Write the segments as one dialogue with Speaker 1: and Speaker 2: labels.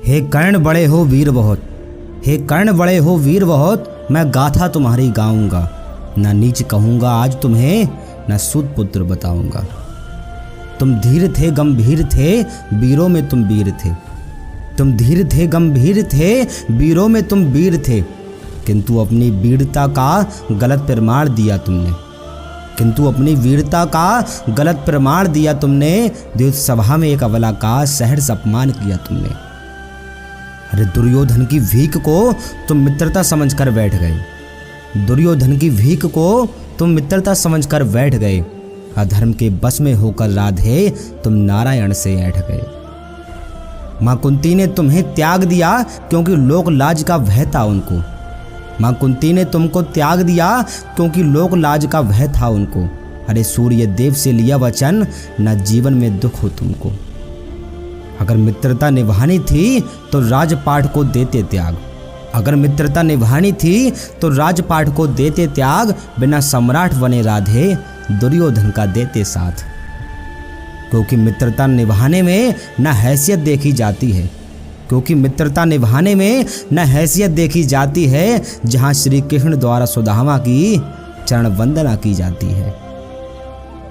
Speaker 1: हे कर्ण बड़े हो वीर बहुत, हे कर्ण बड़े हो वीर बहुत, मैं गाथा तुम्हारी गाऊंगा। न नीच कहूँगा आज तुम्हें, न सूत पुत्र बताऊंगा। तुम धीर थे गंभीर थे, वीरों में तुम वीर थे। तुम धीर थे गंभीर थे, वीरों में तुम वीर थे। किंतु अपनी वीरता का गलत प्रमाण दिया तुमने, किंतु अपनी वीरता का गलत प्रमाण दिया तुमने। द्युत सभा में एक अबला का सहर्ष अपमान किया तुमने। अरे दुर्योधन की भीख को तुम मित्रता समझकर बैठ गए। दुर्योधन की भीख को तुम मित्रता समझकर बैठ गए। अधर्म के बस में होकर राधे तुम नारायण से ऐठ गए। माँ कुंती ने तुम्हें त्याग दिया क्योंकि लोक लाज का भय था उनको। माँ कुंती ने तुमको त्याग दिया क्योंकि लोक लाज का भय था उनको। अरे सूर्य देव से लिया वचन, न जीवन में दुख हो तुमको। अगर मित्रता निभानी थी तो राजपाट को देते त्याग। अगर मित्रता निभानी थी तो राजपाट को देते त्याग। बिना सम्राट बने राधे दुर्योधन का देते साथ। क्योंकि मित्रता निभाने में न हैसियत देखी जाती है, क्योंकि मित्रता निभाने में न हैसियत देखी जाती है। जहाँ श्री कृष्ण द्वारा सुदामा की चरण वंदना की जाती है।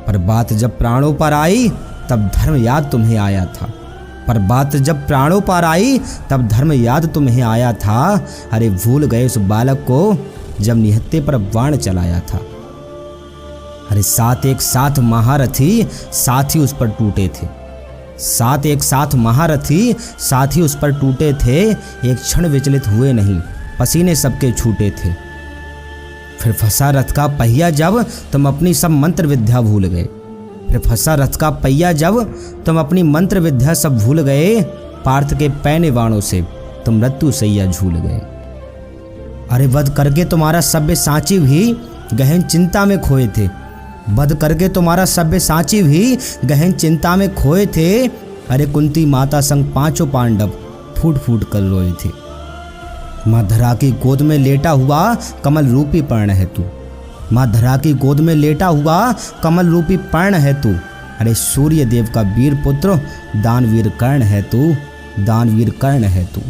Speaker 1: पर बात जब प्राणों पर आई तब धर्म याद तुम्हें आया था। पर बात जब प्राणों पर आई तब धर्म याद तुम्हें आया था। अरे भूल गए उस बालक को जब निहत्थे पर बाण चलाया था। अरे सात एक साथ महारथी साथ ही उस पर टूटे थे। सात एक साथ महारथी साथ ही उस पर टूटे थे। एक क्षण विचलित हुए नहीं, पसीने सबके छूटे थे। फिर फंसा रथ का पहिया जब तुम अपनी सब मंत्र विद्या भूल गए। फिर फंसा रथ का पहिया जब तुम अपनी मंत्र विद्या सब भूल गए। पार्थ के पैने बाणों से तुम मृत्यु सैया झूल गए। अरे वध करके तुम्हारा सभ्य सांची भी गहन चिंता में खोए थे। वध करके तुम्हारा सभ्य सांची भी गहन चिंता में खोए थे। अरे कुंती माता संग पांचों पांडव फूट फूट कर रोए थे। माँ धरा की गोद में लेटा हुआ कमल रूपी पर्ण है तू। माँ धरा की गोद में लेटा हुआ कमल रूपी पर्ण है तू। अरे सूर्य देव का वीर पुत्र दानवीर कर्ण है तू, दानवीर कर्ण है तू।